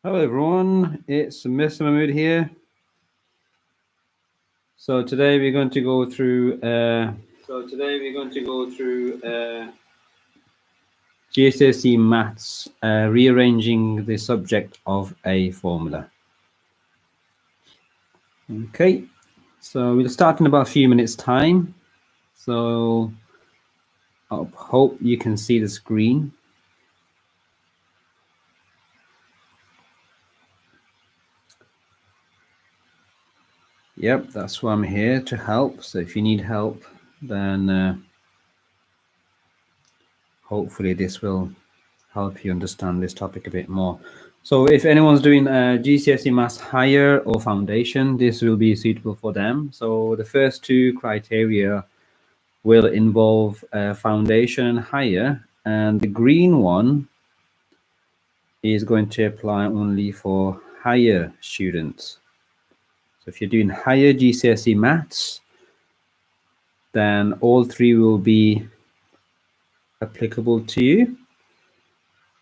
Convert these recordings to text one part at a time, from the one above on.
Hello everyone, it's Mr. Mahmood here. So today we're going to go through GCSE Maths, rearranging the subject of a formula. Okay, so we'll start in about a few minutes time. So I hope you can see the screen. Yep, that's why I'm here, to help. So if you need help, then hopefully this will help you understand this topic a bit more. So if anyone's doing GCSE Maths Higher or Foundation, this will be suitable for them. So the first two criteria will involve Foundation and Higher, and the green one is going to apply only for higher students. So if you're doing higher GCSE Maths, then all three will be applicable to you.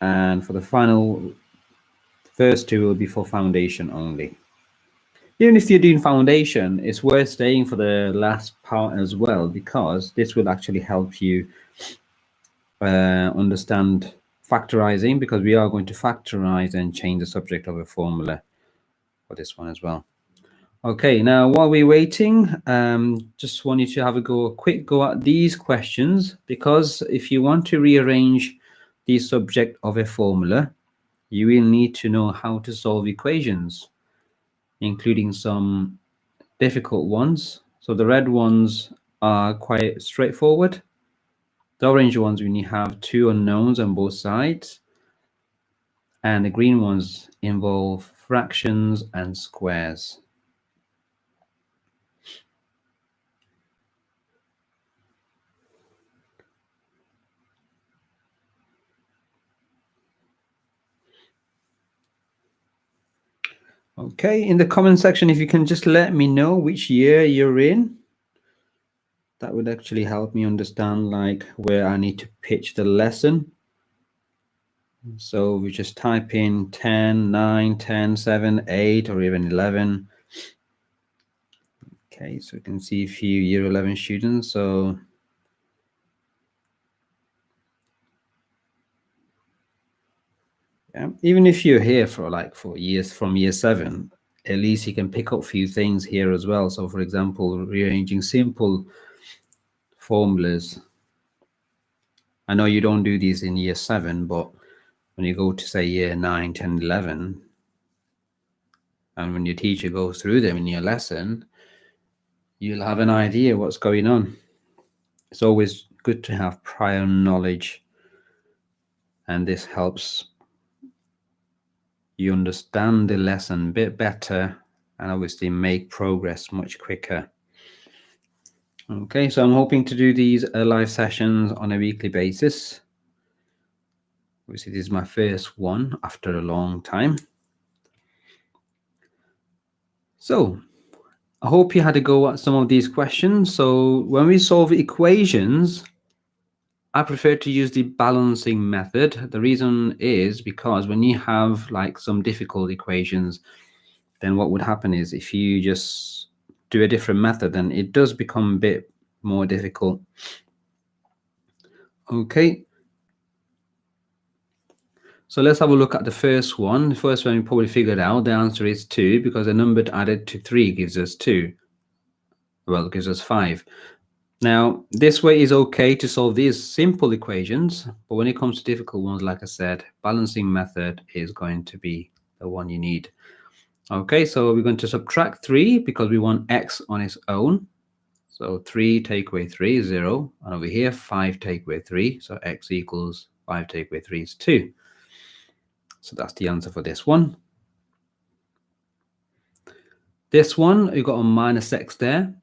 And for the first two will be for Foundation only. Even if you're doing Foundation, it's worth staying for the last part as well, because this will actually help you understand factorizing, because we are going to factorize and change the subject of a formula for this one as well. Okay, now while we're waiting, just want you to have a quick go at these questions, because if you want to rearrange the subject of a formula, you will need to know how to solve equations, including some difficult ones. So the red ones are quite straightforward. The orange ones, when you have two unknowns on both sides, and the green ones involve fractions and squares. Okay, in the comment section, if you can just let me know which year you're in, that would actually help me understand like where I need to pitch the lesson. So we just type in 10, 9, 10, 7, 8, or even 11. Okay, so you can see a few year 11 students. So yeah, even if you're here for years from year 7, at least you can pick up a few things here as well. So for example, rearranging simple formulas. I know you don't do these in year 7, but when you go to say year 9, 10, 11, and when your teacher goes through them in your lesson, you'll have an idea what's going on. It's always good to have prior knowledge, and this helps you understand the lesson a bit better and obviously make progress much quicker. Okay, so I'm hoping to do these live sessions on a weekly basis. Obviously, this is my first one after a long time. So I hope you had a go at some of these questions. So when we solve equations, I prefer to use the balancing method. The reason is because when you have like some difficult equations, then what would happen is if you just do a different method, then it does become a bit more difficult. Okay. So let's have a look at the first one. The first one we probably figured out. The answer is 2, because a number added to 3 gives us 2. Well, it gives us 5. Now, this way is okay to solve these simple equations, but when it comes to difficult ones, like I said, balancing method is going to be the one you need. Okay, so we're going to subtract 3 because we want x on its own. So 3 take away 3 is 0. And over here, 5 take away 3. So x equals 5 take away 3 is 2. So that's the answer for this one. This one, you've got a minus x there.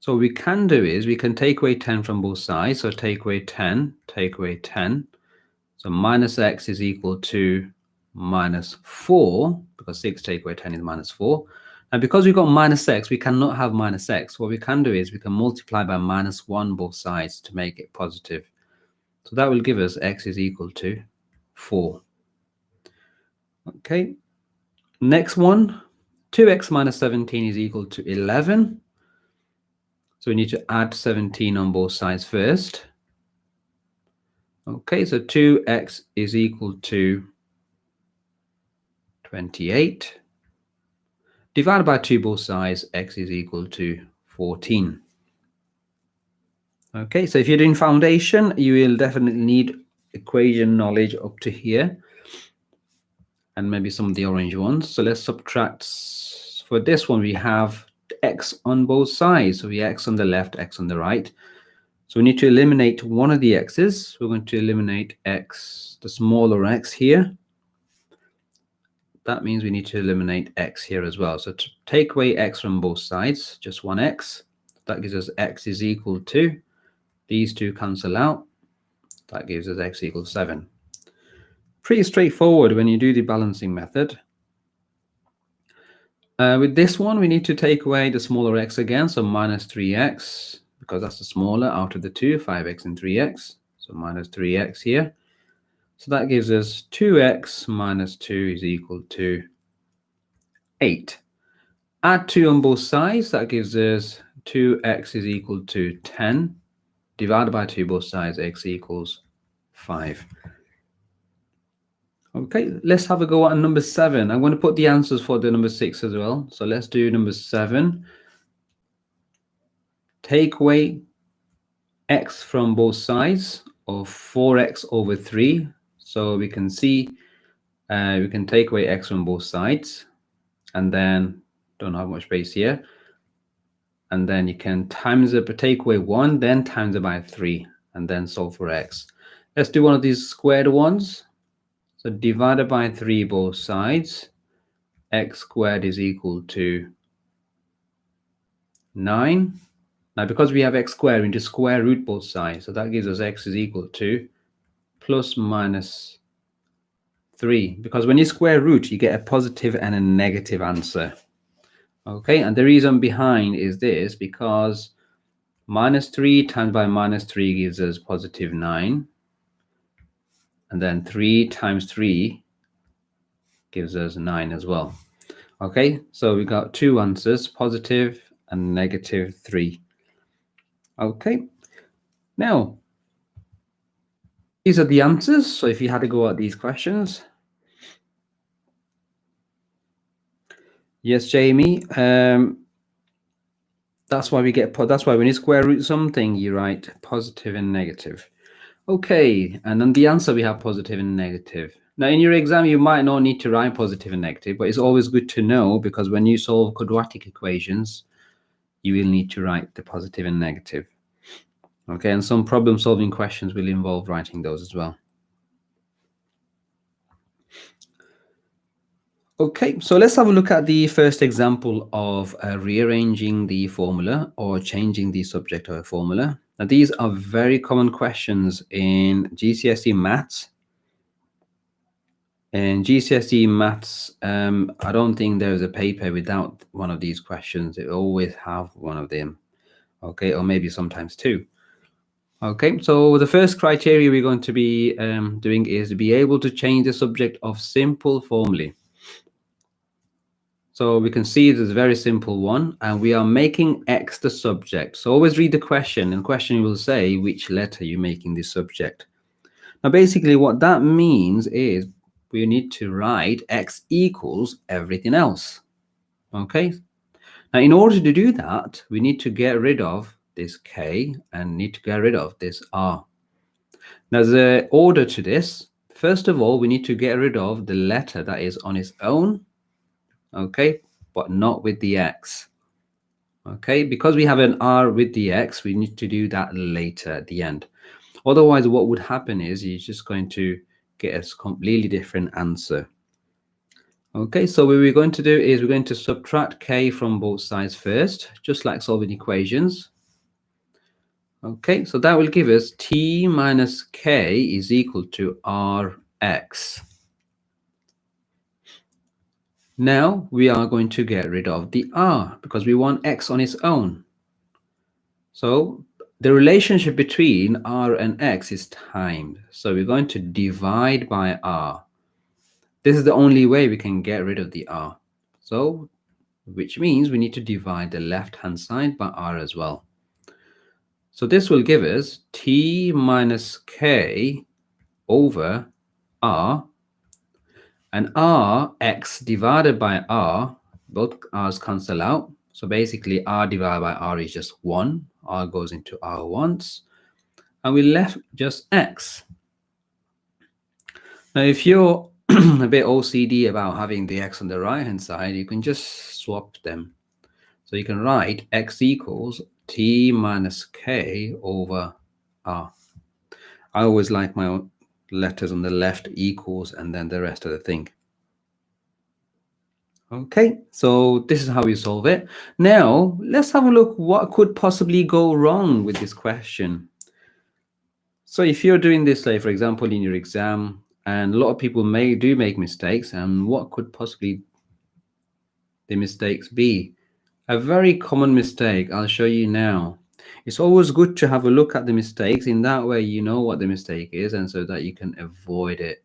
So what we can do is we can take away 10 from both sides. So take away 10, take away 10. So minus x is equal to minus 4, because 6 take away 10 is minus 4. And because we've got minus x, we cannot have minus x. What we can do is we can multiply by minus 1 both sides to make it positive. So that will give us x is equal to 4. Okay, next one, 2x minus 17 is equal to 11. So we need to add 17 on both sides first. Okay, so 2x is equal to 28. Divided by 2 both sides, x is equal to 14. Okay, so if you're doing foundation, you will definitely need equation knowledge up to here, and maybe some of the orange ones. So let's subtract. For this one, we have x on both sides. So we have x on the left, x on the right. So we need to eliminate one of the x's. We're going to eliminate x, the smaller x here. That means we need to eliminate x here as well. So to take away x from both sides, just one x. That gives us x is equal to, these two cancel out. That gives us x equals 7. Pretty straightforward when you do the balancing method. With this one, we need to take away the smaller x again, so minus 3x, because that's the smaller out of the two, 5x and 3x. So minus 3x here. So that gives us 2x minus 2 is equal to 8. Add 2 on both sides, that gives us 2x is equal to 10. Divided by 2 both sides, x equals 5. Okay, let's have a go at number 7. I'm going to put the answers for the number 6 as well. So let's do number 7. Take away x from both sides of 4x over 3. So we can see we can take away x from both sides, and then don't have much space here. And then you can times it, take away 1, then times it by 3, and then solve for x. Let's do one of these squared ones. So divided by 3 both sides, x squared is equal to 9. Now, because we have x squared, we need to square root both sides. So that gives us x is equal to plus minus 3. Because when you square root, you get a positive and a negative answer. Okay, and the reason behind is this, because minus 3 times by minus 3 gives us positive 9. And then 3 times 3 gives us 9 as well. Okay, so we got two answers, positive and negative 3. Okay, now these are the answers. So if you had to go at these questions. Yes, Jamie. That's why we get, that's why when you square root something, you write positive and negative. Okay, and then the answer we have positive and negative. Now in your exam, you might not need to write positive and negative, but it's always good to know, because when you solve quadratic equations, you will need to write the positive and negative. Okay, and some problem solving questions will involve writing those as well. Okay, so let's have a look at the first example of rearranging the formula or changing the subject of a formula. Now, these are very common questions in GCSE maths. In GCSE maths, I don't think there's a paper without one of these questions. They always have one of them, okay, or maybe sometimes two. Okay, so the first criteria we're going to be doing is to be able to change the subject of simple formulae. So we can see this is a very simple one, and we are making x the subject. So always read the question, and the question will say which letter you're making the subject. Now, basically what that means is we need to write x equals everything else. Okay. Now, in order to do that, we need to get rid of this k and need to get rid of this r. Now, there's an order to this. First of all, we need to get rid of the letter that is on its own. Okay, but not with the x. Okay, because we have an r with the x, we need to do that later at the end. Otherwise, what would happen is you're just going to get a completely different answer. Okay, so what we're going to do is we're going to subtract k from both sides first, just like solving equations. Okay, so that will give us t minus k is equal to rx. Now we are going to get rid of the r because we want x on its own. So the relationship between r and x is timed. So we're going to divide by r. This is the only way we can get rid of the r. So, which means we need to divide the left-hand side by r as well. So this will give us t minus k over r, and r, x divided by r, both r's cancel out. So basically r divided by r is just 1. R goes into r once. And we left just x. Now, if you're a bit OCD about having the x on the right-hand side, you can just swap them. So you can write x equals t minus k over r. I always like my letters on the left equals and then the rest of the thing. Okay, so this is how we solve it. Now, let's have a look what could possibly go wrong with this question. So if you're doing this, like for example, in your exam, and a lot of people do make mistakes, and what could possibly the mistakes be? A very common mistake, I'll show you now. It's always good to have a look at the mistakes. In that way, you know what the mistake is, and so that you can avoid it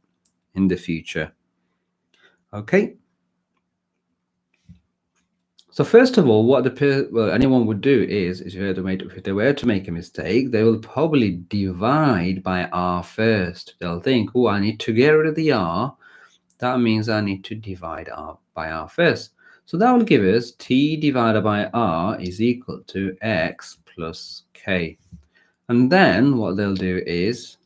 in the future. Okay. So first of all, what anyone would do is if they were to make a mistake, they will probably divide by r first. They'll think, oh, I need to get rid of the r. That means I need to divide r by r first. So that will give us t divided by r is equal to x plus k. And then what they'll do is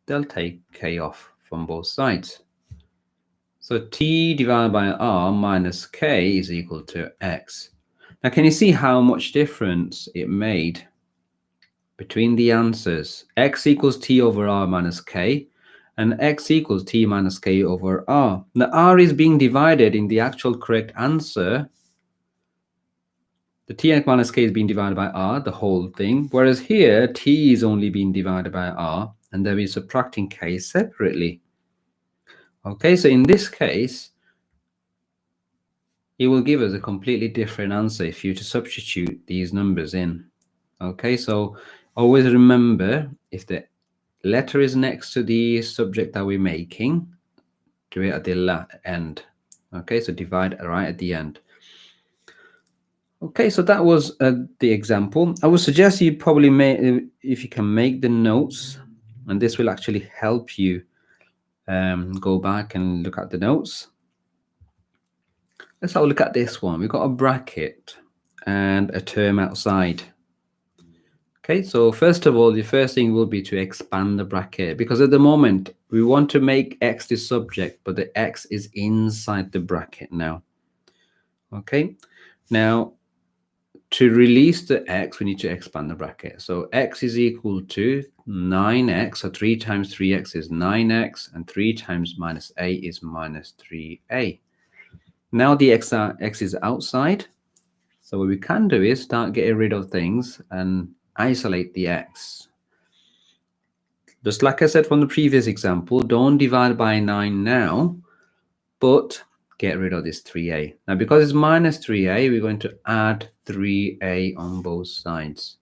they'll take k off from both sides. So t divided by r minus k is equal to x. Now, can you see how much difference it made between the answers? X equals t over r minus k, and x equals t minus k over r. Now, r is being divided in the actual correct answer. The t minus k is being divided by r, the whole thing, whereas here, t is only being divided by r, and then we're subtracting k separately. Okay, so in this case, it will give us a completely different answer if you to substitute these numbers in. Okay, so always remember, if the letter is next to the subject that we're making, do it at the end. Okay, so divide right at the end. Okay, so that was the example. I would suggest you probably if you can make the notes, and this will actually help you go back and look at the notes. Let's have a look at this one. We've got a bracket and a term outside. Okay, so first of all, the first thing will be to expand the bracket, because at the moment we want to make x the subject, but the x is inside the bracket now. Okay, now to release the x, we need to expand the bracket. So x is equal to 9x, so 3 times 3x is 9x, and 3 times minus a is minus 3a. Now the x is outside, so what we can do is start getting rid of things and isolate the x. Just like I said from the previous example, don't divide by 9 now, but get rid of this 3a. Now, because it's minus 3a, we're going to add 3a on both sides.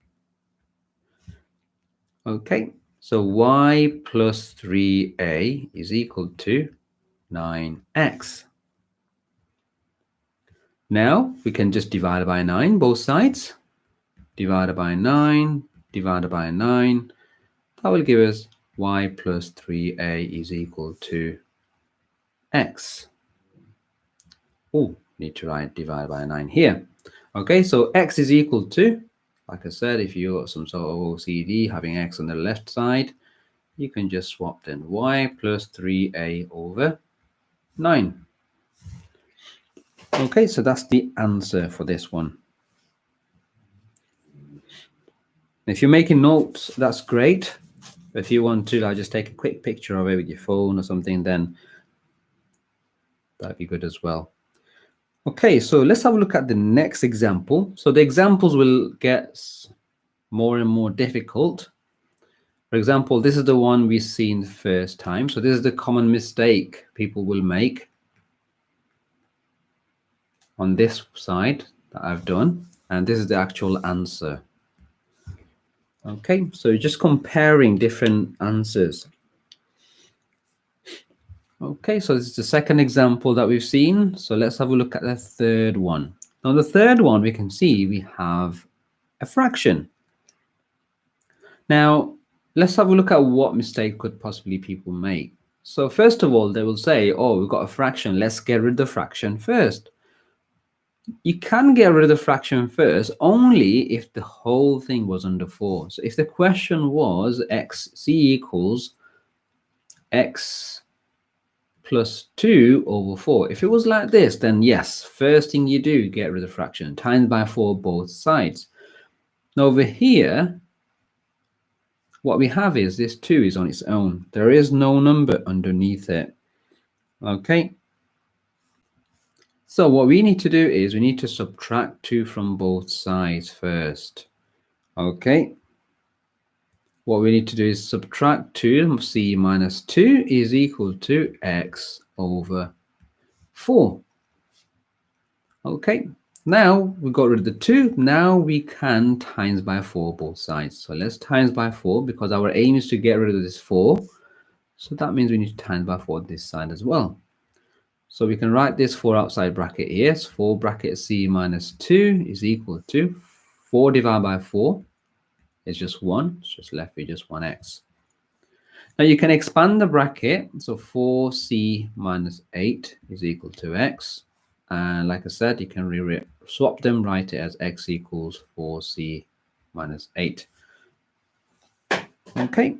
Okay, so y plus 3a is equal to 9x. Now, we can just divide by 9, both sides. Divided by 9, divided by 9. That will give us y plus 3a is equal to x. Oh, need to write divided by 9 here. Okay, so x is equal to, like I said, if you got some sort of OCD, having x on the left side, you can just swap then y plus 3a over 9. Okay, so that's the answer for this one. If you're making notes, that's great. If you want to, just take a quick picture of it with your phone or something, then that'd be good as well. Okay, so let's have a look at the next example. So the examples will get more and more difficult. For example, this is the one we've seen the first time. So this is the common mistake people will make on this side that I've done. And this is the actual answer. Okay, so just comparing different answers. Okay, so this is the second example that we've seen. So let's have a look at the third one. Now the third one, we can see we have a fraction. Now let's have a look at what mistake could possibly people make. So first of all, they will say, oh, we've got a fraction, let's get rid of the fraction first. You can get rid of the fraction first only if the whole thing was under 4. So if the question was c equals x plus 2 over 4. If it was like this, then yes, first thing you do, get rid of the fraction, times by 4 both sides. Now over here, what we have is this 2 is on its own. There is no number underneath it. Okay. So what we need to do is we need to subtract 2 from both sides first. Okay. What we need to do is subtract 2, c minus 2 is equal to x over 4. Okay, now we got rid of the 2. Now we can times by 4 both sides. So let's times by 4 because our aim is to get rid of this 4. So that means we need to times by 4 this side as well. So we can write this 4 outside bracket here. So 4 bracket c minus 2 is equal to 4 divided by 4 is just 1. It's just left with just 1x. Now you can expand the bracket. So 4c minus 8 is equal to x. And like I said, you can swap them, write it as x equals 4c minus 8. Okay,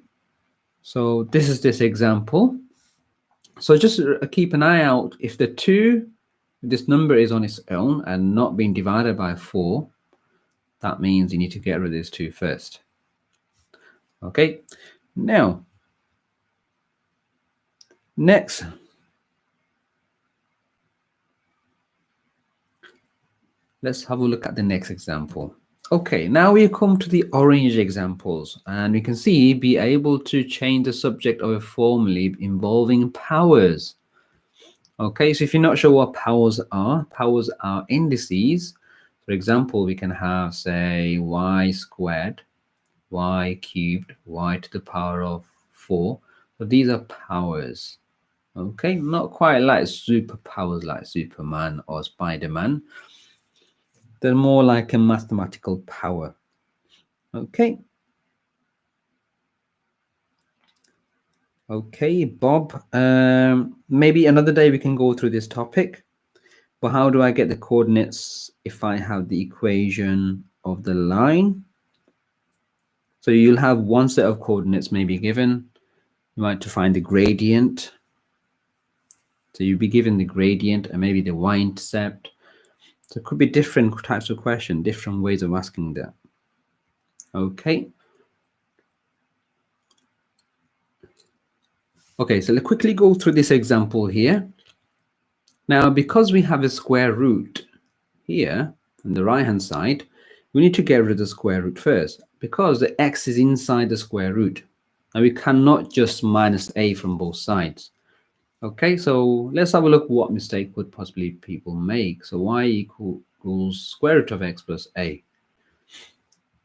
so this is this example. So just keep an eye out if this number is on its own and not being divided by 4, that means you need to get rid of this 2 first. Okay, now, next. Let's have a look at the next example. Okay, now we come to the orange examples, and we can see be able to change the subject of a formula involving powers. Okay, so if you're not sure what powers are indices. For example, we can have, say, y squared, y cubed, y to the power of 4. So these are powers. Okay, not quite like superpowers like Superman or Spider-Man. They're more like a mathematical power. Okay. Okay, Bob. Maybe another day we can go through this topic. But how do I get the coordinates if I have the equation of the line? So you'll have one set of coordinates maybe given. You want to find the gradient. So you'll be given the gradient and maybe the y-intercept. So it could be different types of questions, different ways of asking that. Okay. Okay, so let's quickly go through this example here. Now, because we have a square root here on the right-hand side, we need to get rid of the square root first because the x is inside the square root. Now, we cannot just minus a from both sides. Okay, so let's have a look what mistake could possibly people make. So y equals square root of x plus a.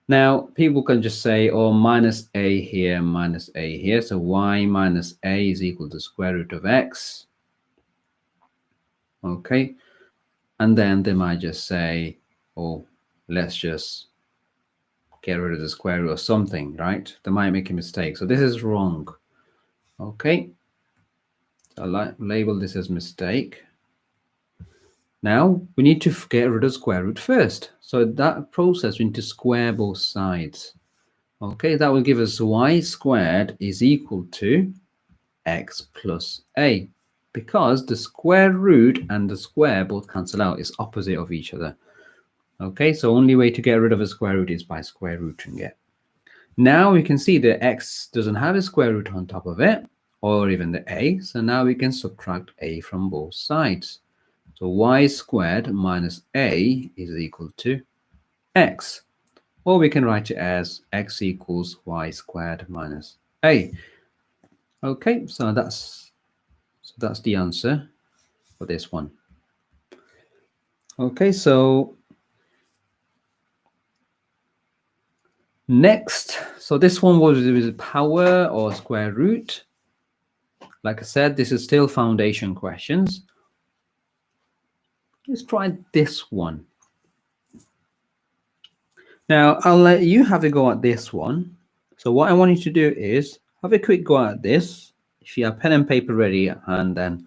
Now, people can just say, oh, minus a here, minus a here. So y minus a is equal to square root of x. Okay, and then they might just say, oh, let's just get rid of the square root or something, right? They might make a mistake. So this is wrong. Okay, so I'll label this as mistake. Now we need to get rid of square root first. So that process, we need to square both sides. Okay, that will give us y squared is equal to x plus a, because the square root and the square both cancel out. It's opposite of each other. Okay, so only way to get rid of a square root is by square rooting it. Now we can see that x doesn't have a square root on top of it, or even the a, so now we can subtract a from both sides. So y squared minus a is equal to x. Or we can write it as x equals y squared minus a. Okay, so that's the answer for this one. Okay, so next, so this one was power or square root. Like I said, this is still foundation questions. Let's try this one. Now, I'll let you have a go at this one. So what I want you to do is have a quick go at this. If you have pen and paper ready, and then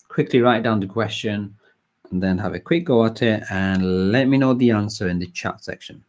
quickly write down the question, and then have a quick go at it, and let me know the answer in the chat section.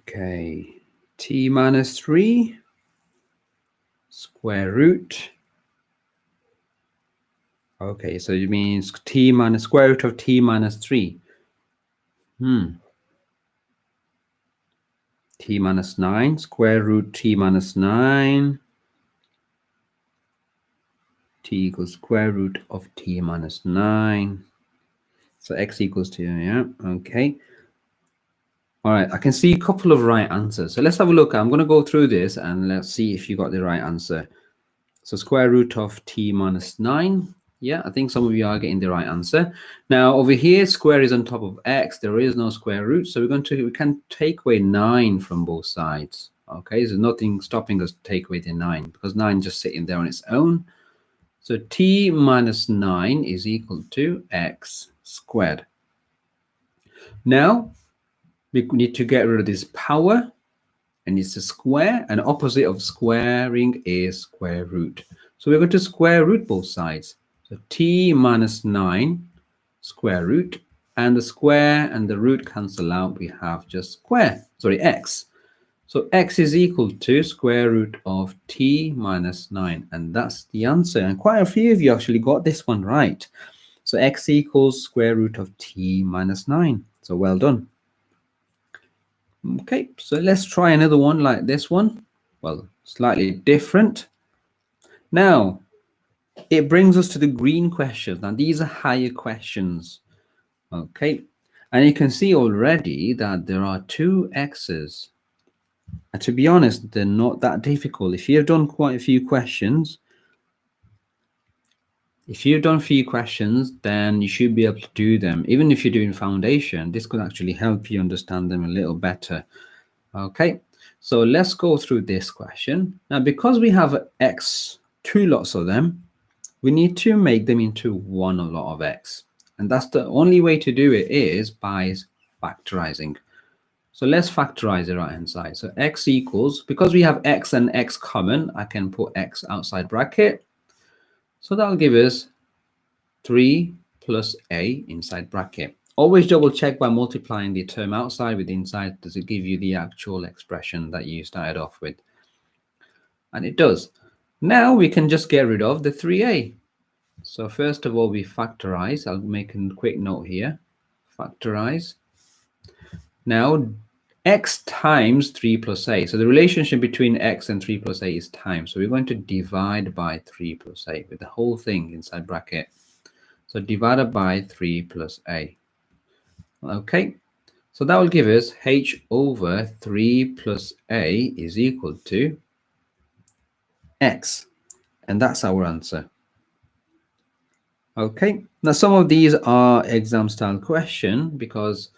Okay, t minus 3 square root. Okay, so it means t minus square root of t minus 3. T minus 9, square root t minus 9. T equals square root of t minus 9. So x equals 2, yeah, okay. All right, I can see a couple of right answers. So let's have a look. I'm going to go through this and let's see if you got the right answer. So square root of t minus 9. Yeah, I think some of you are getting the right answer. Now over here, square is on top of x. There is no square root. So we can take away 9 from both sides. Okay, there's nothing stopping us to take away the 9 because 9 just sitting there on its own. So t minus 9 is equal to x squared. Now, we need to get rid of this power, and it's a square, and opposite of squaring is square root. So we're going to square root both sides. So t minus 9 square root, and the square and the root cancel out. We have just x. So x is equal to square root of t minus 9, and that's the answer. And quite a few of you actually got this one right. So x equals square root of t minus 9. So well done. Okay, so let's try another one like this one. Well, slightly different. Now, it brings us to the green questions. Now, these are higher questions. Okay, and you can see already that there are 2 x's. And to be honest, they're not that difficult. If you've done quite a few questions, then you should be able to do them. Even if you're doing foundation, this could actually help you understand them a little better. Okay, so let's go through this question. Now, because we have x, 2 lots of them, we need to make them into one lot of x. And that's the only way to do it is by factorizing. So let's factorize the right-hand side. So x equals, because we have x and x common, I can put x outside bracket. So that'll give us 3 plus a inside bracket. Always double check by multiplying the term outside with inside. Does it give you the actual expression that you started off with? And it does. Now we can just get rid of the 3a. So first of all, we factorize. I'll make a quick note here. Factorize. Now, x times 3 plus a. So the relationship between x and 3 plus a is times. So we're going to divide by 3 plus a with the whole thing inside bracket. So divided by 3 plus a. Okay, so that will give us h over 3 plus a is equal to x. And that's our answer. Okay, now some of these are exam style question because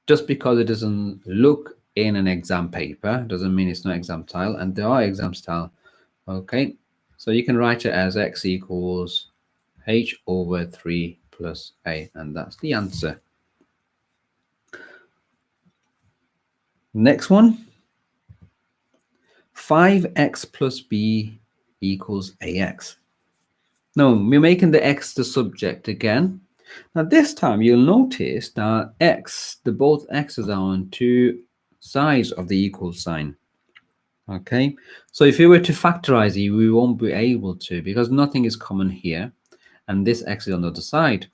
just because it doesn't look in an exam paper doesn't mean it's not exam style, and there are exam style. Okay, so you can write it as x equals h over 3 plus a, and that's the answer. Next one, 5x plus b equals ax. Now we're making the x the subject again. Now this time you'll notice that both x's are on 2 sides of the equal sign. Okay, so if we were to factorize it, we won't be able to because nothing is common here, and this x is on the other side.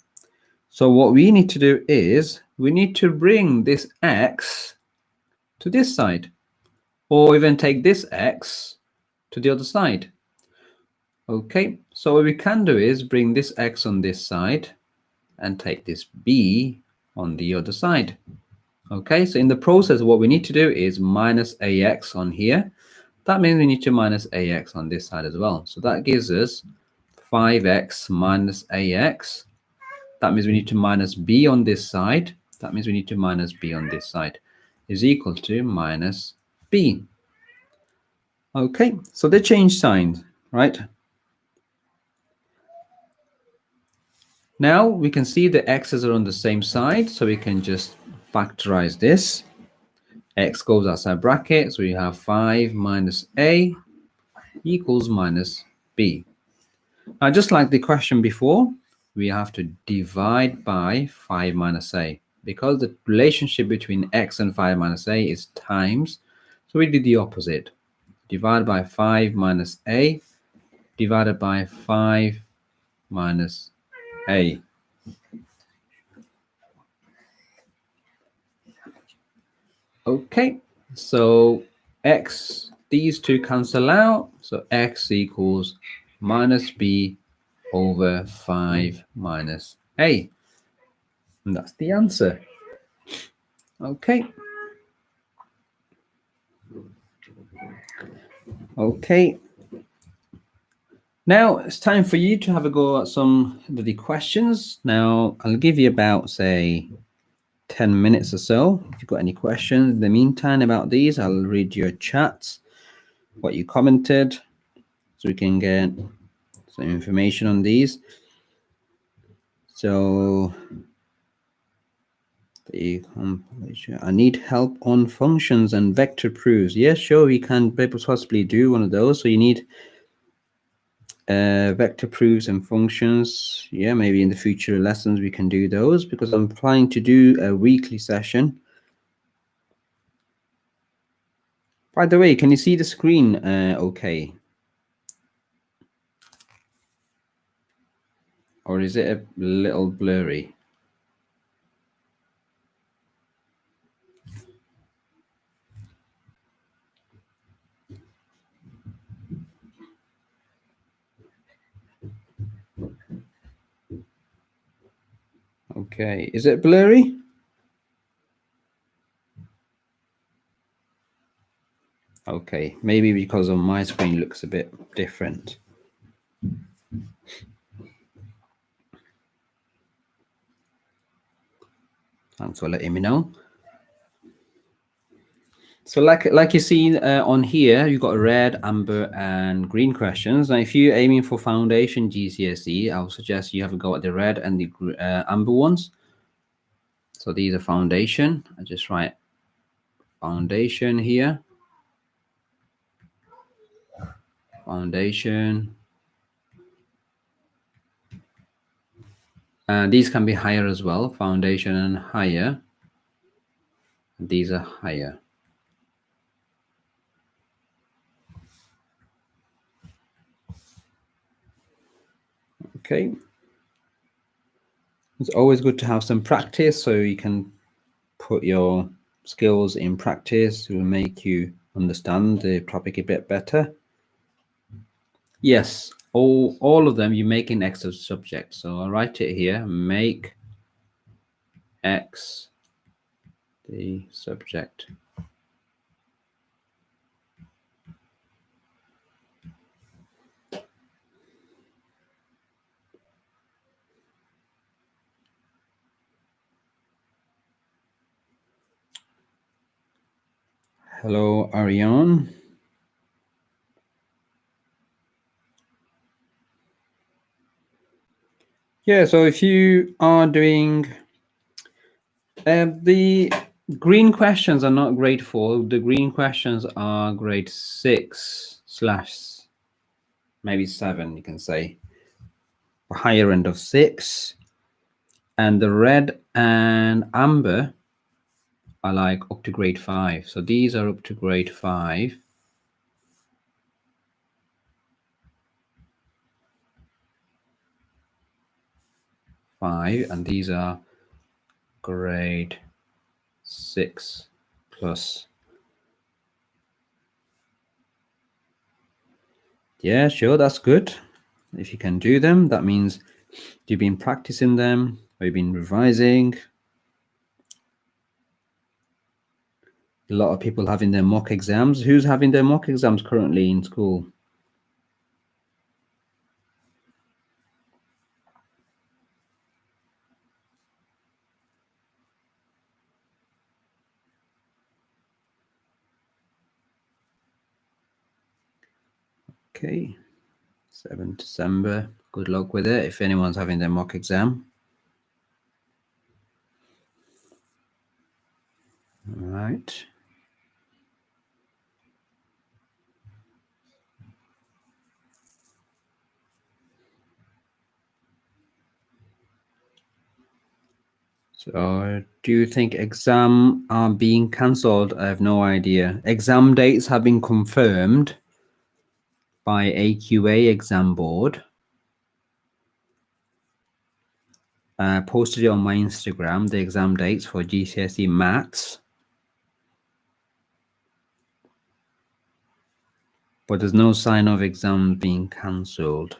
So what we need to do is we need to bring this x to this side, or even take this x to the other side. Okay, so what we can do is bring this x on this side and take this b on the other side. Okay, so in the process, what we need to do is minus ax on here. That means we need to minus ax on this side as well. So that gives us 5x minus ax. That means we need to minus b on this side. That means we need to minus b on this side is equal to minus b. Okay, so they change signs, right? Now we can see the x's are on the same side, so we can just factorize this. X goes outside bracket, so we have 5 minus a equals minus b. Now, just like the question before, we have to divide by 5 minus a, because the relationship between x and 5 minus a is times, so we do the opposite. Divide by 5 minus a divided by 5 minus a. Okay, so x, these two cancel out, so x equals minus b over 5 minus a. And that's the answer. Okay. Okay. Now it's time for you to have a go at some of the questions. Now I'll give you about, say, 10 minutes or so. If you've got any questions in the meantime about these, I'll read your chats, what you commented, so we can get some information on these. So I need help on functions and vector proofs. Yes, sure, we can possibly do one of those. So you need vector proofs and functions. Yeah, maybe in the future lessons we can do those, because I'm planning to do a weekly session. By the way, can you see the screen okay? Or is it a little blurry? Okay, is it blurry? Okay, maybe because on my screen looks a bit different. Thanks for letting me know. So like you see on here, you've got red, amber, and green questions. Now, if you're aiming for foundation GCSE, I would suggest you have a go at the red and the amber ones. So these are foundation. I just write foundation here. Foundation. And these can be higher as well. Foundation and higher. These are higher. Okay. It's always good to have some practice, so you can put your skills in practice to make you understand the topic a bit better. Yes, all of them you make an X of subject. So I'll write it here, make X the subject. Hello, Ariane. Yeah, so if you are doing the green questions are not grade 4. The green questions are grade 6 / maybe 7, you can say. Higher end of 6. And the red and amber are like up to grade 5. So these are up to grade 5. And these are grade 6 plus. Yeah, sure, that's good. If you can do them, that means you've been practicing them, or you've been revising. A lot of people having their mock exams. Who's having their mock exams currently in school? Okay, 7th December. Good luck with it if anyone's having their mock exam. All right. So, do you think exam are being cancelled? I have no idea. Exam dates have been confirmed by AQA exam board. Posted it on my Instagram, the exam dates for GCSE maths. But there's no sign of exams being cancelled.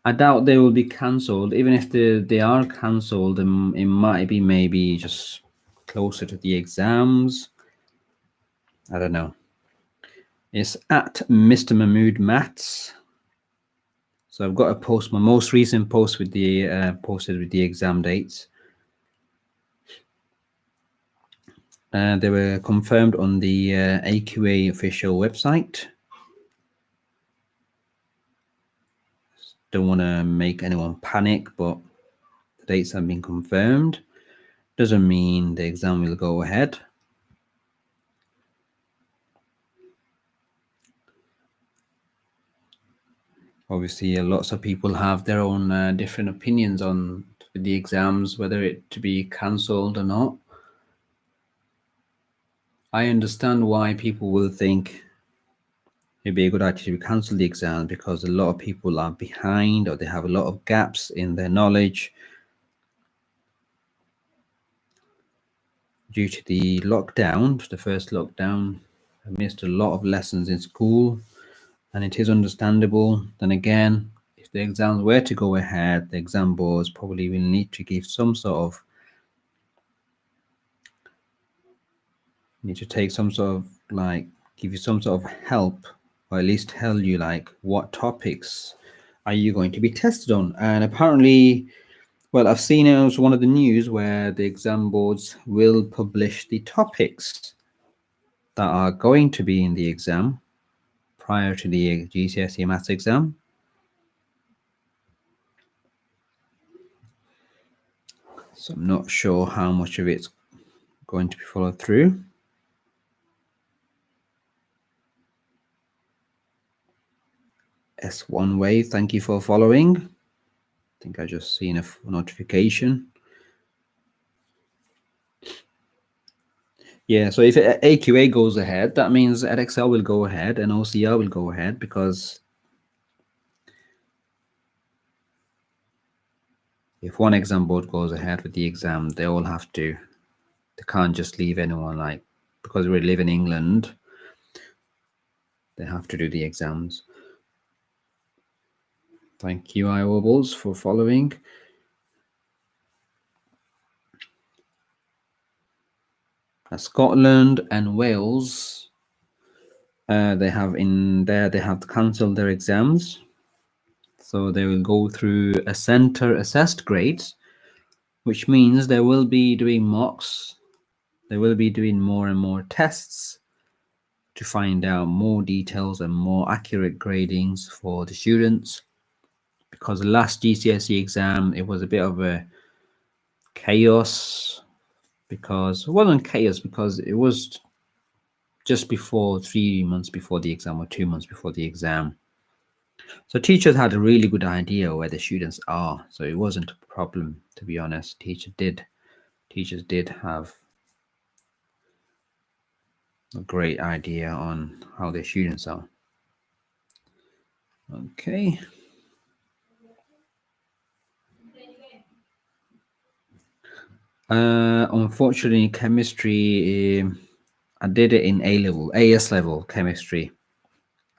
I doubt they will be cancelled. Even if they are cancelled, it might be maybe just closer to the exams. I don't know. It's at Mr. Mahmood Maths. So I've got a post, my most recent post with the posted with the exam dates. They were confirmed on the AQA official website. Don't want to make anyone panic, but the dates have been confirmed. Doesn't mean the exam will go ahead. Obviously, lots of people have their own different opinions on the exams, whether it to be cancelled or not. I understand why people will think it'd be a good idea to cancel the exam, because a lot of people are behind or they have a lot of gaps in their knowledge due to the lockdown, the first lockdown. I missed a lot of lessons in school, and it is understandable. Then again, if the exams were to go ahead, the exam boards probably will need to give some sort of take some sort of give you some sort of help, or at least tell you like what topics are you going to be tested on. And apparently, well, I've seen it as one of the news where the exam boards will publish the topics that are going to be in the exam prior to the GCSE maths exam. So I'm not sure how much of it's going to be followed through. S1 Wave, thank you for following. I think I just seen a notification. Yeah, so if AQA goes ahead, that means EdXL will go ahead and OCR will go ahead, because if one exam board goes ahead with the exam, they all have to. They can't just leave anyone, like, because we live in England, they have to do the exams. Thank you, iWobbles, for following. Scotland and Wales, they have cancelled their exams. So they will go through a center assessed grades, which means they will be doing mocks. They will be doing more and more tests to find out more details and more accurate gradings for the students. Because the last GCSE exam, it was a bit of a chaos, because it wasn't chaos, because it was just before 3 months before the exam, or 2 months before the exam. So teachers had a really good idea where the students are. So it wasn't a problem, to be honest. Teachers did have a great idea on how their students are. Okay. Unfortunately, chemistry, I did it in A level, AS level chemistry,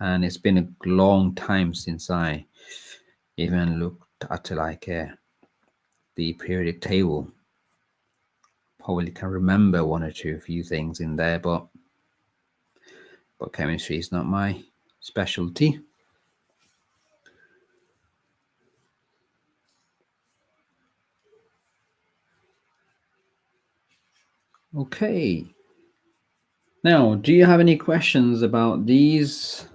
and it's been a long time since I even looked at like the periodic table. Probably can remember one or two few things in there, but chemistry is not my specialty. Okay. Now, do you have any questions about these?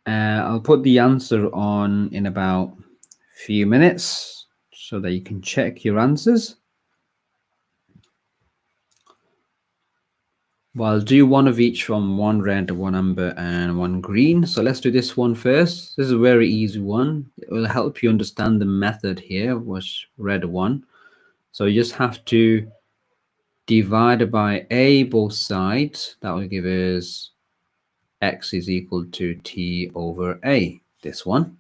I'll put the answer on in about a few minutes so that you can check your answers. Well, I'll do one of each from one red, one amber, and one green. So let's do this one first. This is a very easy one. It will help you understand the method here, was red one. So you just have to divide by a both sides. That will give us x is equal to t over a. This one.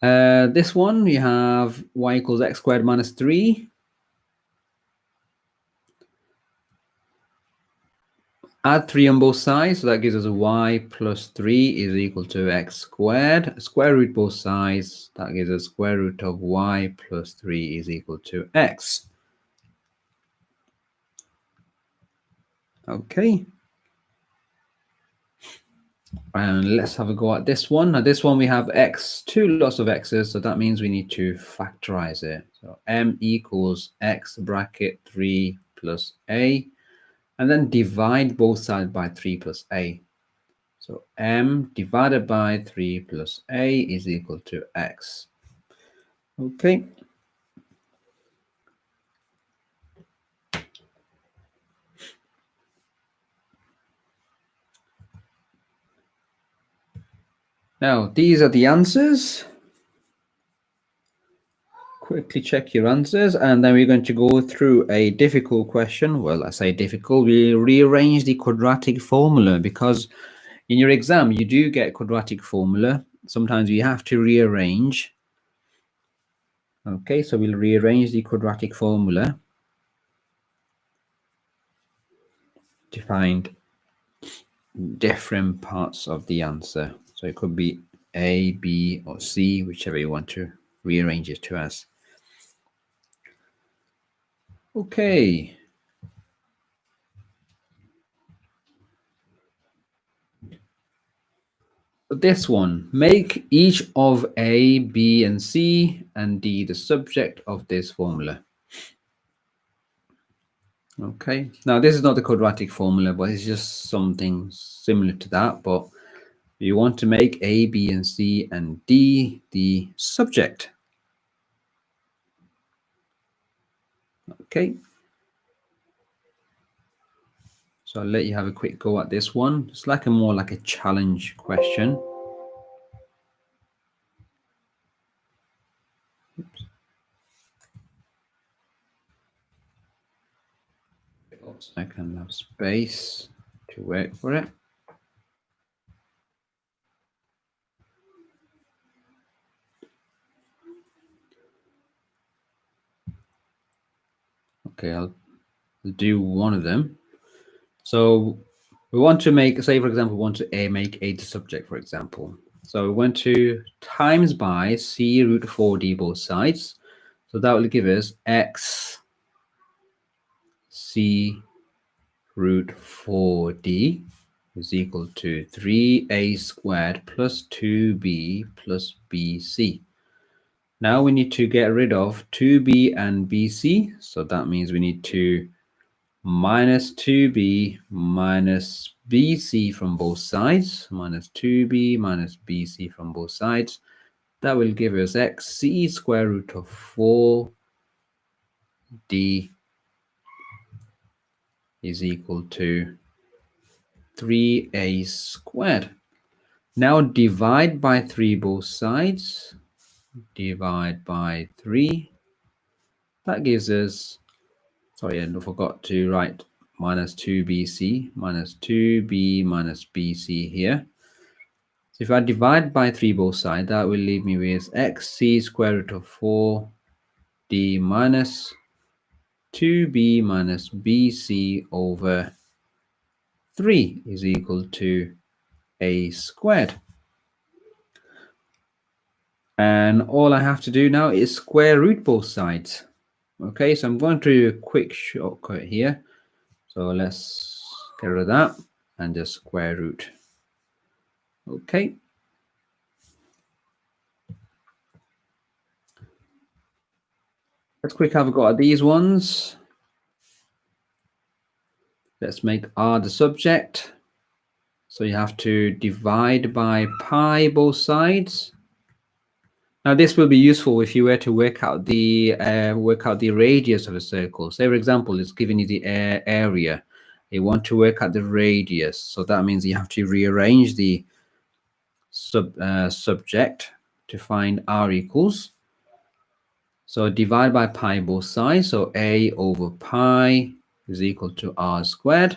This one, we have y equals x squared minus 3. Add 3 on both sides, so that gives us a y plus 3 is equal to x squared. Square root both sides, that gives us square root of y plus 3 is equal to x. Okay. And let's have a go at this one. Now this one we have x, two lots of x's, so that means we need to factorize it. So m equals x bracket 3 plus a, and then divide both sides by 3 plus a. So m divided by 3 plus a is equal to x. Okay. Now, these are the answers. Quickly check your answers, and then we're going to go through a difficult question. Well, I say difficult, we rearrange the quadratic formula, because in your exam, you do get quadratic formula. Sometimes you have to rearrange. Okay, so we'll rearrange the quadratic formula to find different parts of the answer. So it could be A, B, or C, whichever you want to rearrange it to as. Okay. This one, make each of A, B, and C and D the subject of this formula. Okay, now this is not the quadratic formula, but it's just something similar to that. But you want to make A, B, and C and D the subject. Okay. So I'll let you have a quick go at this one. It's like more like a challenge question. Oops. I can have space to wait for it. Okay, I'll do one of them. So we want to make, say for example, we want to make A the subject, for example. So we want to times by c root 4d both sides. So that will give us x c root 4d is equal to 3a squared plus 2b plus bc. Now we need to get rid of 2b and bc. So that means we need to minus 2b minus bc from both sides, minus 2b minus bc from both sides. That will give us xc square root of 4d is equal to 3a squared. Now divide by 3 both sides, divide by 3. That gives us, sorry, I forgot to write minus 2bc, minus 2b minus bc here. So if I divide by 3 both sides, that will leave me with xc square root of 4 d minus 2b minus bc over 3 is equal to a squared. And all I have to do now is square root both sides. Okay, so I'm going to do a quick shortcut here. So let's get rid of that and just square root. Okay. Let's quick have a go at these ones. Let's make r the subject. So you have to divide by pi both sides. Now this will be useful if you were to work out the radius of a circle. Say for example, it's giving you the area. You want to work out the radius, so that means you have to rearrange the subject to find r equals. So divide by pi both sides. So a over pi is equal to r squared.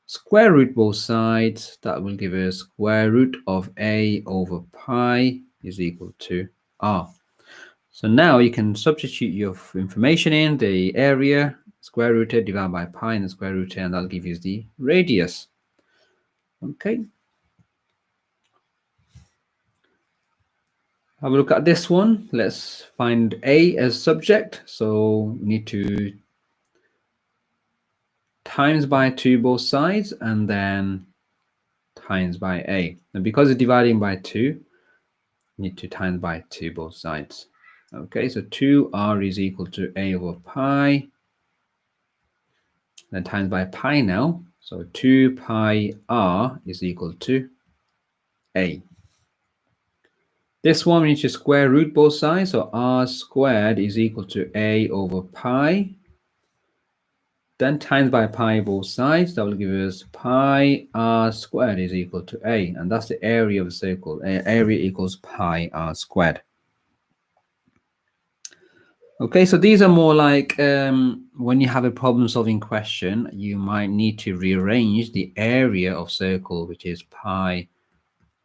Square root both sides. That will give us square root of a over pi is equal to r. So now you can substitute your information in the area, square rooted, divided by pi, and the square rooted, and that'll give you the radius. Okay. Have a look at this one. Let's find a as subject. So we need to times by 2 both sides and then times by a. And because it's dividing by 2, you need to times by 2 both sides. Okay, so 2r is equal to a over pi. Then times by pi now. So 2 pi r is equal to a. This one we need to square root both sides. So r squared is equal to a over pi. Then times by pi both sides. That will give us pi r squared is equal to a. And that's the area of a circle. Area equals pi r squared. Okay, so these are more like when you have a problem solving question, you might need to rearrange the area of circle, which is pi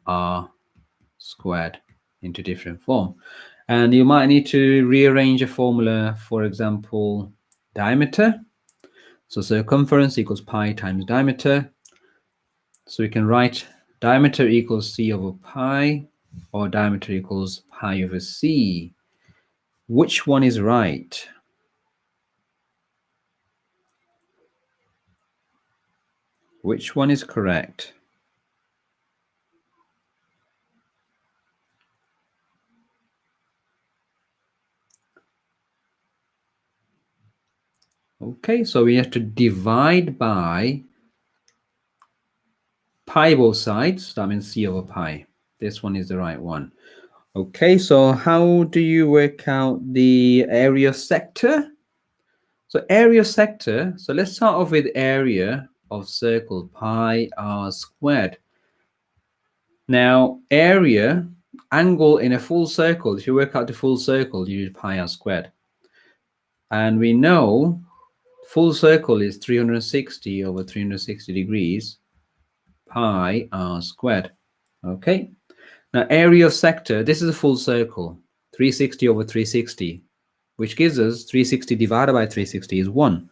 r squared, into different form. And you might need to rearrange a formula, for example, diameter. So circumference equals pi times diameter. So we can write diameter equals c over pi, or diameter equals pi over c. Which one is right? Which one is correct? Okay, so we have to divide by pi both sides. That means c over pi. This one is the right one. Okay, so how do you work out the area sector? So area sector, so let's start off with area of circle pi r squared. Now, area, angle in a full circle, if you work out the full circle, you use pi r squared. And we know full circle is 360 over 360 degrees, pi r squared. Okay. Now, area of sector, this is a full circle, 360 over 360, which gives us 360 divided by 360 is 1.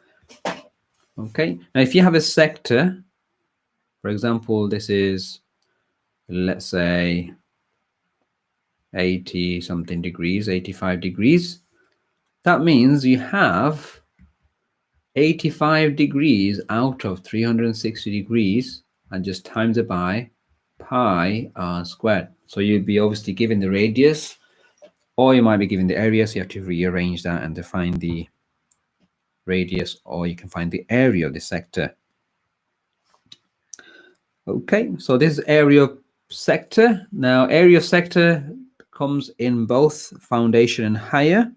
Okay. Now, if you have a sector, for example, this is, let's say, 80 something degrees, 85 degrees. That means you have 85 degrees out of 360 degrees and just times it by pi r squared. So you'd be obviously given the radius, or you might be given the area, so you have to rearrange that and define the radius, or you can find the area of the sector. Okay, so this is area of sector. Now, area of sector comes in both foundation and higher.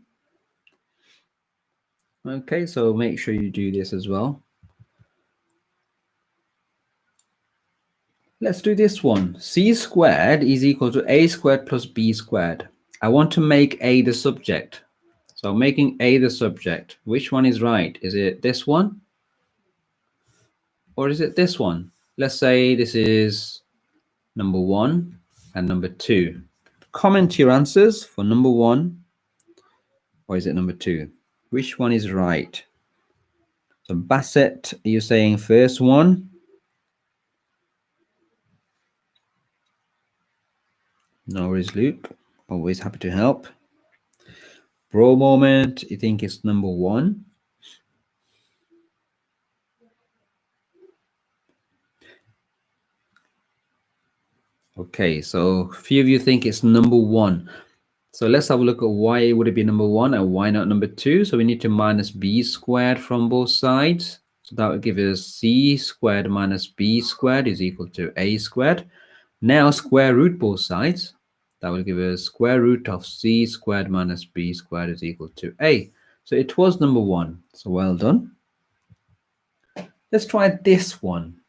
Okay, so make sure you do this as well. Let's do this one. C squared is equal to a squared plus b squared. I want to make a the subject. So making a the subject, which one is right? Is it this one? Or is it this one? Let's say this is number 1 and number 2. Comment your answers for number 1 or is it number 2? Which one is right? So Bassett, you're saying first one. No worries, Luke. Always happy to help. Bro moment, you think it's number 1? Okay, so a few of you think it's number 1. So let's have a look at why would it be number 1 and why not number 2. So we need to minus b squared from both sides. So that would give us c squared minus b squared is equal to a squared. Now square root both sides. That will give us square root of c squared minus b squared is equal to a. So it was number 1. So well done. Let's try this one.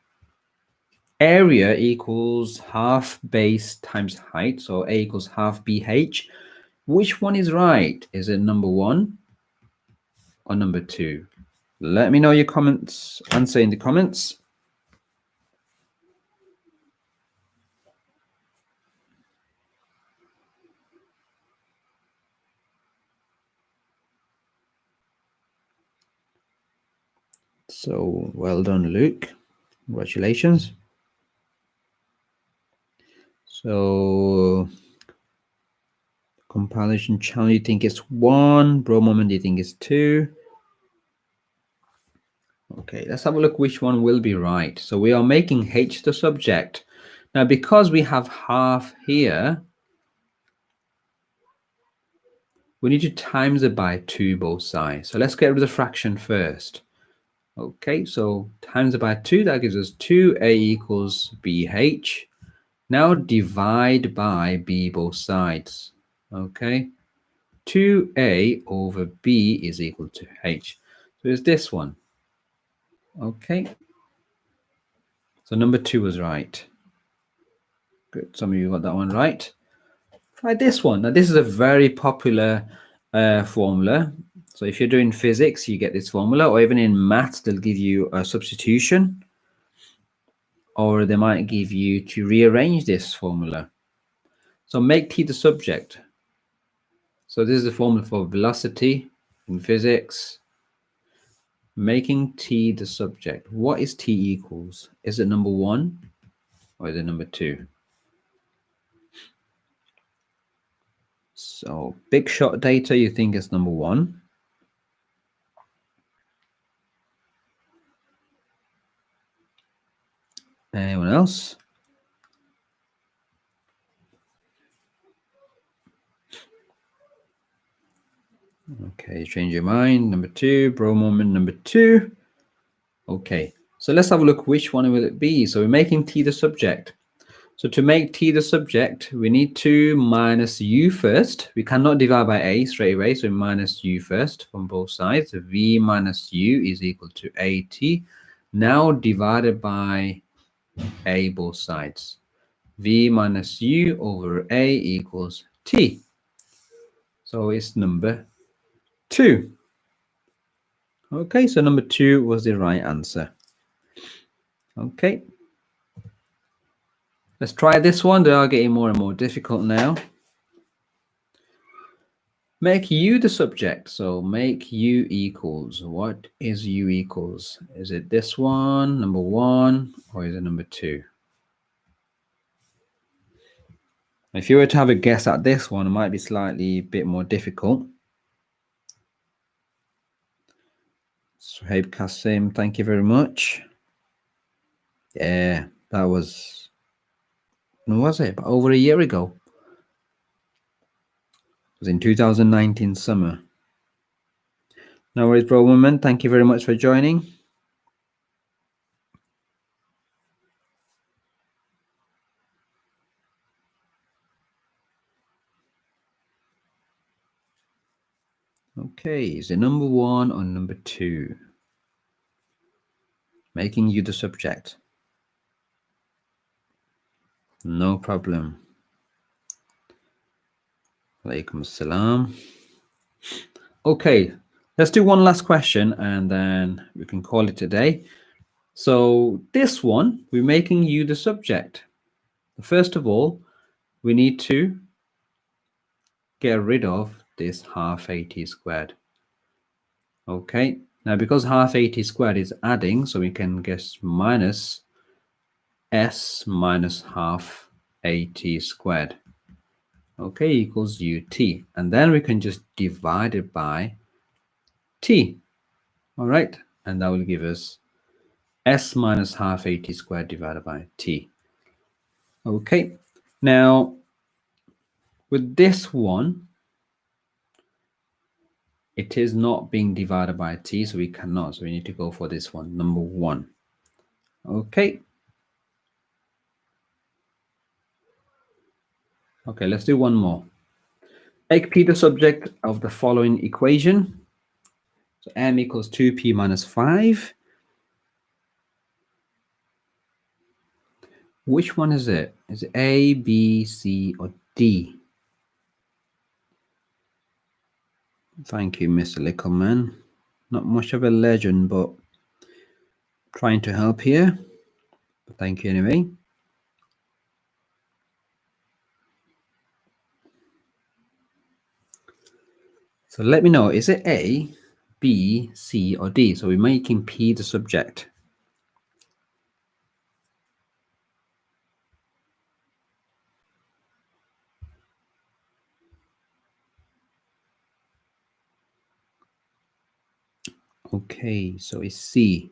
Area equals half base times height. So a equals half bh. Which one is right? Is it number 1 or number 2? Let me know your comments. Answer in the comments. So well done, Luke. Congratulations. So compilation channel, you think it's 1. Bro moment, you think it's 2. Okay, let's have a look which one will be right. So we are making h the subject. Now, because we have half here, we need to times it by 2 both sides. So let's get rid of the fraction first. Okay, so times it by 2, that gives us 2a equals bh. Now divide by b both sides. Okay, 2a over b is equal to h. So it's this one. Okay, so number 2 was right. Good, some of you got that one right. Try this one. Now this is a very popular formula. So if you're doing physics, you get this formula, or even in maths, they'll give you a substitution, or they might give you to rearrange this formula. So make t the subject. So this is the formula for velocity in physics. Making t the subject. What is t equals? Is it number 1 or is it number 2? So big shot data, you think it's number 1. Anyone else? Okay, change your mind. Number 2, bro moment number 2. Okay, so let's have a look which one will it be. So we're making t the subject. So to make t the subject, we need to minus u first. We cannot divide by a straight away, so minus u first from both sides. So v minus u is equal to at. Now divided by a both sides. V minus u over a equals t. So it's number 2. Okay, so number 2 was the right answer. Okay. Let's try this one. They are getting more and more difficult now. Make u the subject. So make u equals. What is u equals? Is it this one, number 1, or is it number 2? If you were to have a guess at this one, it might be slightly a bit more difficult. Suhaib Kasim, thank you very much. Yeah, that was, when was it? About over a year ago. It was in 2019 summer. No worries, bro woman. Thank you very much for joining. Okay, is it number 1 or number 2? Making you the subject. No problem. Alaikum salam. Okay, let's do one last question and then we can call it a day. So this one, we're making you the subject. First of all, we need to get rid of this half at squared. Okay, now because half at squared is adding, so we can guess minus s minus half at squared. Okay, equals ut. And then we can just divide it by t. All right, and that will give us s minus half at squared divided by t. Okay, now with this one, it is not being divided by t, so we cannot. So we need to go for this one, number 1. Okay. Okay, let's do one more. Make p the subject of the following equation. So m equals 2p minus 5. Which one is it? Is it A, B, C, or D? Thank you, Mr. Lickleman. Not much of a legend, but trying to help here. But thank you anyway. So let me know, is it A, B, C, or D? So we're making P the subject. Okay, so it's C.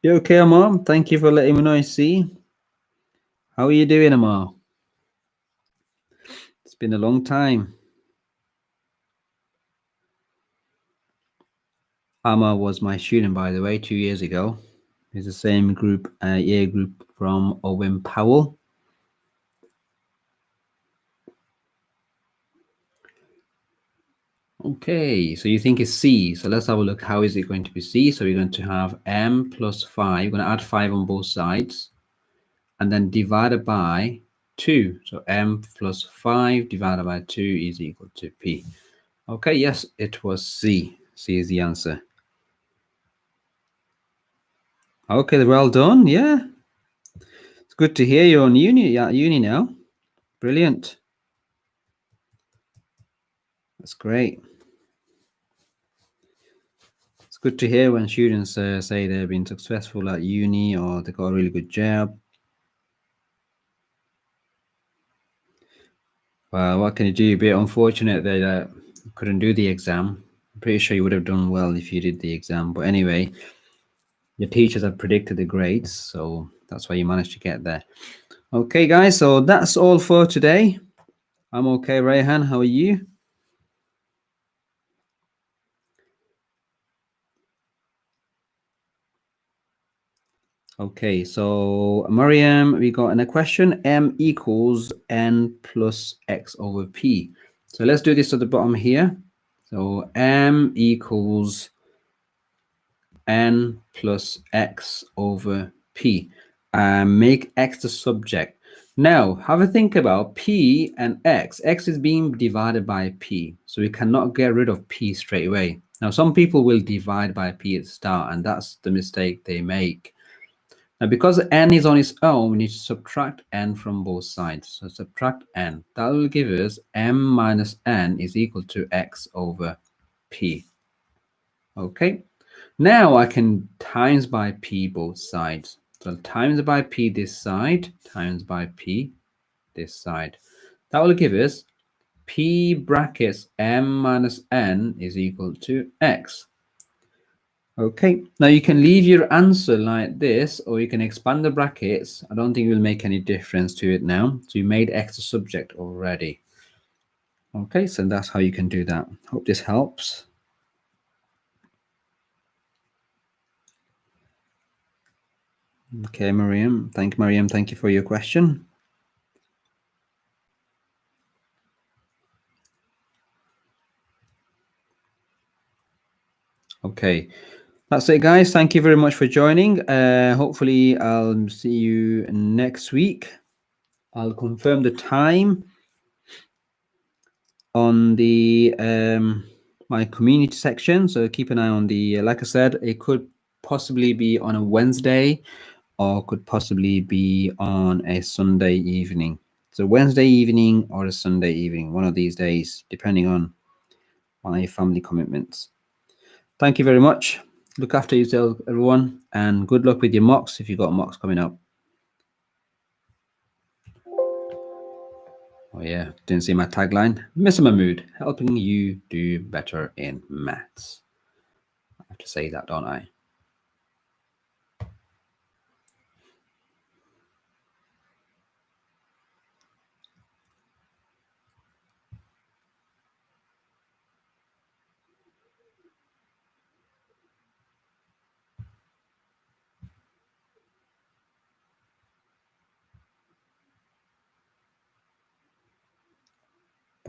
You okay, Amar? Thank you for letting me know it's C. How are you doing, Amar? It's been a long time. Amar was my student, by the way, 2 years ago. He's the same group, year group from Owen Powell. Okay, so you think it's C. So let's have a look. How is it going to be C? So we're going to have m plus 5. We're going to add 5 on both sides. And then divided by 2. So m plus 5 divided by 2 is equal to P. Okay, yes, it was C. C is the answer. Okay, well done. Yeah. It's good to hear you're on uni now. Brilliant. That's great. It's good to hear when students say they've been successful at uni or they got a really good job. Well, what can you do? A bit unfortunate that couldn't do the exam. I'm pretty sure you would have done well if you did the exam. But anyway, your teachers have predicted the grades, so that's why you managed to get there. Okay, guys, so that's all for today. I'm okay, Rayhan. How are you? Okay, so Mariam, we got in a question, m equals n plus x over p. So let's do this at the bottom here. So m equals n plus x over p. Make x the subject. Now, have a think about p and x. X is being divided by p, so we cannot get rid of p straight away. Now, some people will divide by p at the start, and that's the mistake they make. Now, because n is on its own, we need to subtract n from both sides. So subtract n. That will give us m minus n is equal to x over p. Okay. Now I can times by p both sides. So times by p this side, times by p this side. That will give us p brackets m minus n is equal to x. Okay, now you can leave your answer like this, or you can expand the brackets. I don't think it will make any difference to it now. So you made x a subject already. Okay, so that's how you can do that. Hope this helps. Okay, Mariam. Thank you for your question. Okay, that's it, guys. Thank you very much for joining. Hopefully, I'll see you next week. I'll confirm the time on the my community section. So keep an eye on the. Like I said, it could possibly be on a Wednesday or could possibly be on a Sunday evening. So Wednesday evening or a Sunday evening, one of these days, depending on my family commitments. Thank you very much. Look after yourself, everyone, and good luck with your mocks if you've got mocks coming up. Oh yeah, didn't see my tagline. Mr. Mahmood, helping you do better in maths. I have to say that, don't I?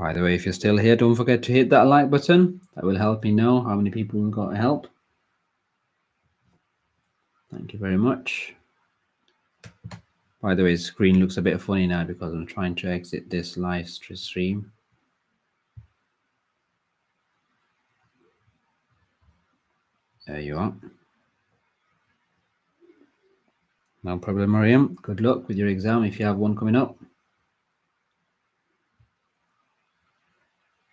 By the way, if you're still here, don't forget to hit that like button. That will help me know how many people got help. Thank you very much. By the way, the screen looks a bit funny now because I'm trying to exit this live stream. There you are. No problem, Mariam. Good luck with your exam if you have one coming up.